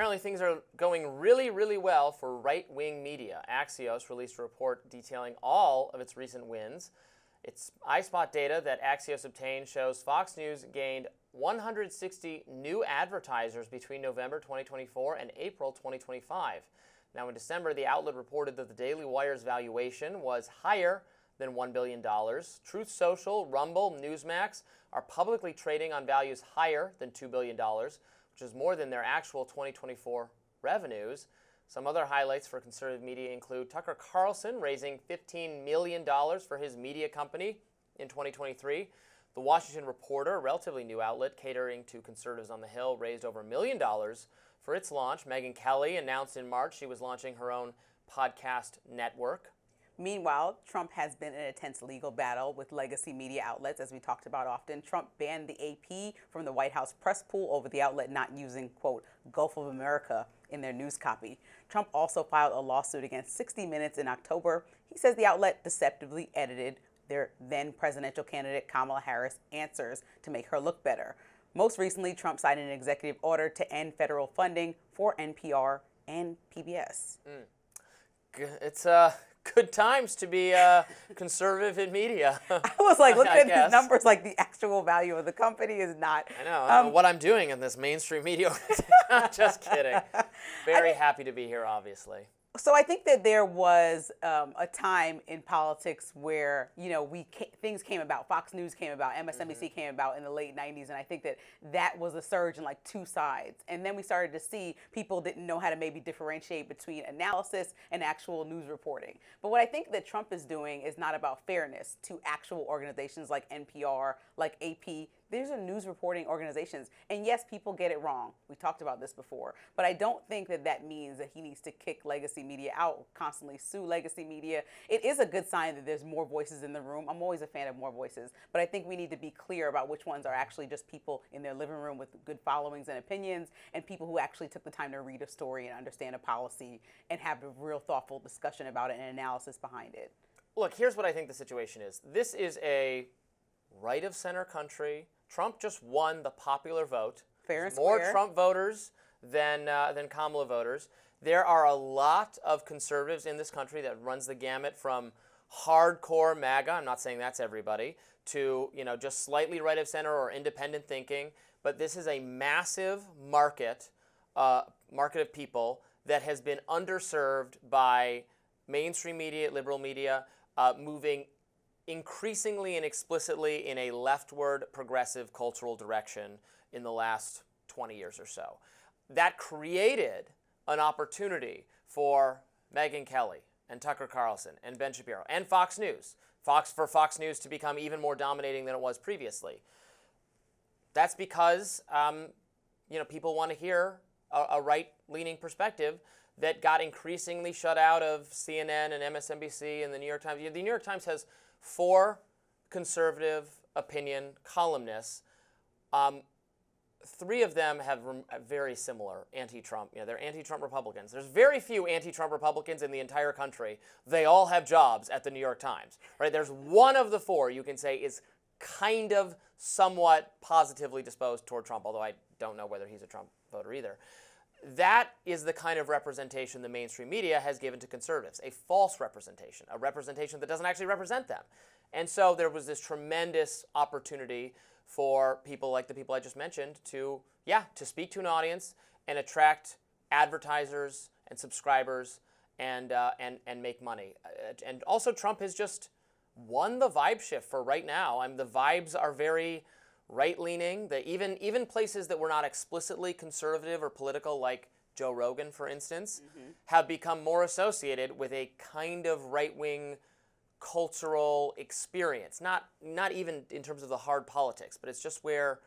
apparently things are going really, really well for right-wing media. Axios released a report detailing all of its recent wins. Its iSpot data that Axios obtained shows Fox News gained 160 new advertisers between November 2024 and April 2025. Now, in December, the outlet reported that the Daily Wire's valuation was higher than $1 billion. Truth Social, Rumble, Newsmax are publicly trading on values higher than $2 billion, which is more than their actual 2024 revenues. Some other highlights for conservative media include Tucker Carlson raising $15 million for his media company in 2023. The Washington Reporter, a relatively new outlet catering to conservatives on the Hill, raised over $1 million for its launch. Megyn Kelly announced in March she was launching her own podcast network. Meanwhile, Trump has been in an intense legal battle with legacy media outlets, as we talked about often. Trump banned the AP from the White House press pool over the outlet not using, quote, Gulf of America in their news copy. Trump also filed a lawsuit against 60 Minutes in October. He says the outlet deceptively edited their then presidential candidate Kamala Harris' answers to make her look better. Most recently, Trump signed an executive order to end federal funding for NPR and PBS. It's good times to be conservative in media. I was like, looking at these numbers, like the actual value of the company is not. I know what I'm doing in this mainstream media. Just kidding. Very happy to be here, obviously. So I think that there was a time in politics where, you know, things came about. Fox News came about, MSNBC came about in the late 90s, and I think that was a surge in like two sides. And then we started to see people didn't know how to maybe differentiate between analysis and actual news reporting. But what I think that Trump is doing is not about fairness to actual organizations like NPR, like AP. These are news reporting organizations. And yes, people get it wrong. We talked about this before. But I don't think that means that he needs to kick legacy media out, constantly sue legacy media. It is a good sign that there's more voices in the room. I'm always a fan of more voices. But I think we need to be clear about which ones are actually just people in their living room with good followings and opinions, and people who actually took the time to read a story and understand a policy and have a real thoughtful discussion about it and analysis behind it. Look, here's what I think the situation is. This is a right-of-center country. Trump just won the popular vote. Fair and more square. Trump voters than Kamala voters. There are a lot of conservatives in this country that runs the gamut from hardcore MAGA, I'm not saying that's everybody, to just slightly right of center or independent thinking. But this is a massive market of people that has been underserved by mainstream media, liberal media, moving increasingly and explicitly in a leftward progressive cultural direction in the last 20 years or so. That created an opportunity for Megyn Kelly and Tucker Carlson and Ben Shapiro and Fox News, for Fox News to become even more dominating than it was previously. That's because people want to hear a right-leaning perspective that got increasingly shut out of CNN and MSNBC and the New York Times. The New York Times has 4 conservative opinion columnists. 3 of them have very similar anti-Trump. They're anti-Trump Republicans. There's very few anti-Trump Republicans in the entire country. They all have jobs at the New York Times. Right? There's one of the 4 you can say is kind of somewhat positively disposed toward Trump, although I don't know whether he's a Trump voter either. That is the kind of representation the mainstream media has given to conservatives, a false representation, a representation that doesn't actually represent them. And so there was this tremendous opportunity for people like the people I just mentioned to speak to an audience and attract advertisers and subscribers and make money. And also Trump has just won the vibe shift for right now. The vibes are very right-leaning. Even places that were not explicitly conservative or political, like Joe Rogan, for instance, have become more associated with a kind of right-wing cultural experience. Not even in terms of the hard politics, but it's just where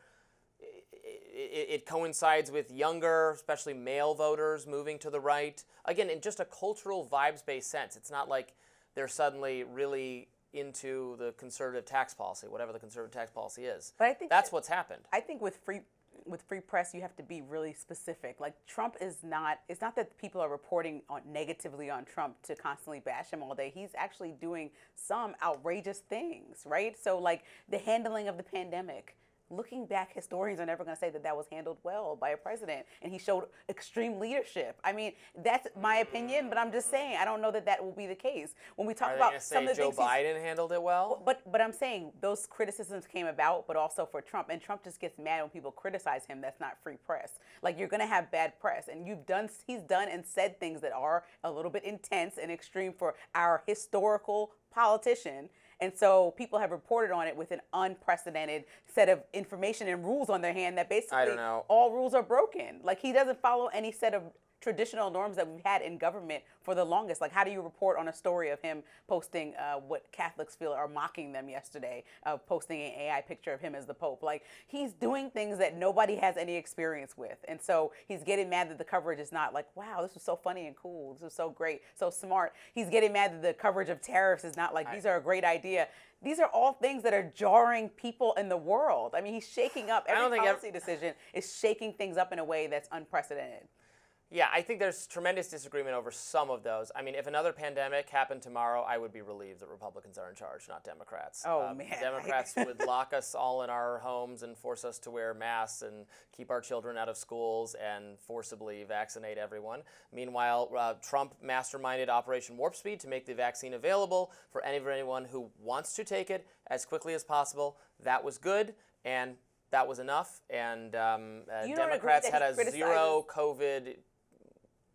it coincides with younger, especially male voters moving to the right. Again, in just a cultural vibes-based sense. It's not like they're suddenly really into the conservative tax policy, whatever the conservative tax policy is. But I think that's what's happened. I think with free press, you have to be really specific. Like Trump it's not that people are reporting negatively on Trump to constantly bash him all day. He's actually doing some outrageous things, right? So like the handling of the pandemic, looking back, historians are never going to say that was handled well by a president, and he showed extreme leadership. I mean, that's my opinion, but I'm just saying I don't know that will be the case when we talk about some of the Joe things. Biden handled it well? But I'm saying those criticisms came about, but also for Trump, and Trump just gets mad when people criticize him. That's not free press. Like, you're going to have bad press, and he's done and said things that are a little bit intense and extreme for our historical politician. And so people have reported on it with an unprecedented set of information and rules on their hand that basically all rules are broken. Like, he doesn't follow any set of traditional norms that we've had in government for the longest. Like, how do you report on a story of him posting what Catholics feel are mocking them yesterday, posting an AI picture of him as the Pope? Like, he's doing things that nobody has any experience with. And so he's getting mad that the coverage is not like, wow, this was so funny and cool. This was so great, so smart. He's getting mad that the coverage of tariffs is not like, these are a great idea. These are all things that are jarring people in the world. I mean, he's shaking up. Every policy decision is shaking things up in a way that's unprecedented. Yeah, I think there's tremendous disagreement over some of those. I mean, if another pandemic happened tomorrow, I would be relieved that Republicans are in charge, not Democrats. Oh, man. Democrats would lock us all in our homes and force us to wear masks and keep our children out of schools and forcibly vaccinate everyone. Meanwhile, Trump masterminded Operation Warp Speed to make the vaccine available for anyone who wants to take it as quickly as possible. That was good, and that was enough. And Democrats had a zero COVID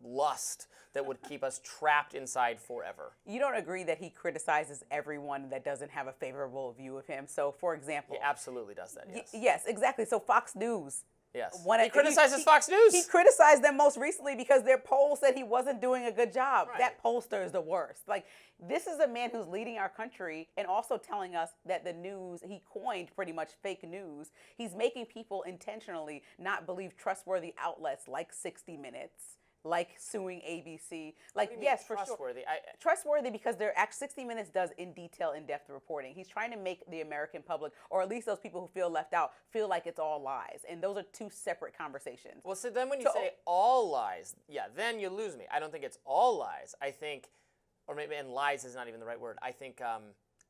lust that would keep us trapped inside forever. You don't agree that he criticizes everyone that doesn't have a favorable view of him? So, for example... He absolutely does that, yes. Yes, exactly. So Fox News... Yes. He criticizes Fox News. He criticized them most recently because their poll said he wasn't doing a good job. Right. That pollster is the worst. Like, this is a man who's leading our country and also telling us that the news, he coined pretty much fake news. He's making people intentionally not believe trustworthy outlets like 60 Minutes, like suing ABC. Like, yes, for trustworthy? Sure. Trustworthy because 60 Minutes does in-depth reporting. He's trying to make the American public, or at least those people who feel left out, feel like it's all lies. And those are two separate conversations. Well, so then when you say all lies, yeah, then you lose me. I don't think it's all lies. I think, or maybe, and lies is not even the right word. I think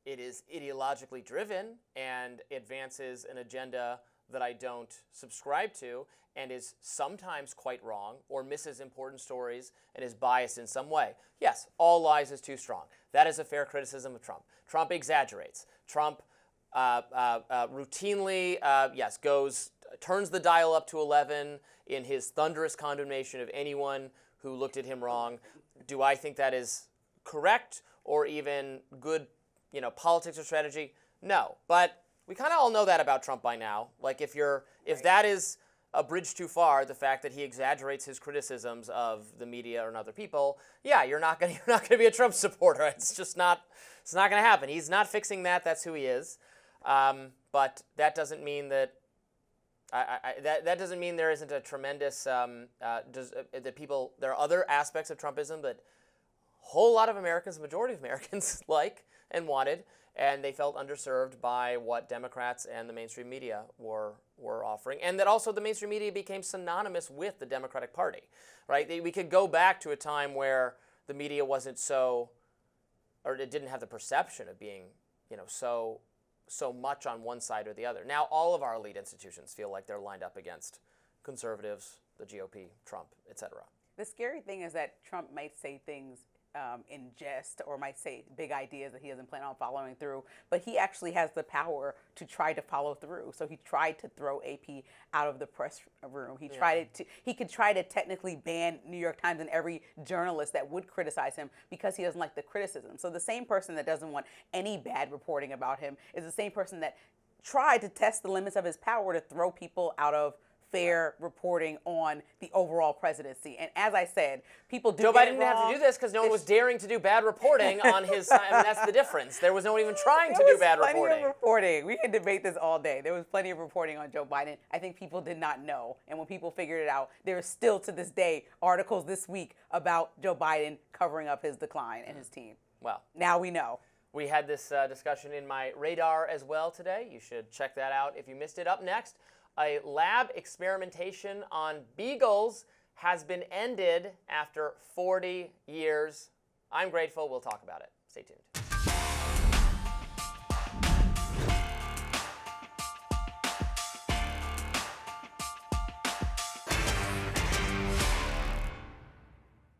it is ideologically driven and advances an agenda that I don't subscribe to, and is sometimes quite wrong or misses important stories and is biased in some way. Yes, all lies is too strong. That is a fair criticism of Trump. Trump exaggerates. Trump routinely, turns the dial up to 11 in his thunderous condemnation of anyone who looked at him wrong. Do I think that is correct or even good, politics or strategy? No, but we kind of all know that about Trump by now. Like, if that is a bridge too far, the fact that he exaggerates his criticisms of the media and other people, yeah, you're not going to be a Trump supporter. It's not going to happen. He's not fixing that. That's who he is. But that doesn't mean that that doesn't mean there isn't a tremendous there are other aspects of Trumpism that a whole lot of Americans, the majority of Americans, like and wanted, and they felt underserved by what Democrats and the mainstream media were offering, and that also the mainstream media became synonymous with the Democratic Party, right? We could go back to a time where the media wasn't so, or it didn't have the perception of being, so much on one side or the other. Now all of our elite institutions feel like they're lined up against conservatives, the GOP, Trump, etc. The scary thing is that Trump might say things in jest, or might say big ideas that he doesn't plan on following through, but he actually has the power to try to follow through. So he tried to throw AP out of the press room. He could try to technically ban New York Times and every journalist that would criticize him because he doesn't like the criticism. So the same person that doesn't want any bad reporting about him is the same person that tried to test the limits of his power to throw people out of fair reporting on the overall presidency. And as I said, people do Joe Biden didn't have to do this because no one was daring to do bad reporting on his side. I mean, that's the difference. There was no one even trying to do bad reporting. There was plenty of reporting. We can debate this all day. There was plenty of reporting on Joe Biden. I think people did not know. And when people figured it out, there is still to this day articles this week about Joe Biden covering up his decline and his team. Well, now we know. We had this discussion in my radar as well today. You should check that out if you missed it. Up next, a lab experimentation on beagles has been ended after 40 years. I'm grateful. We'll talk about it. Stay tuned.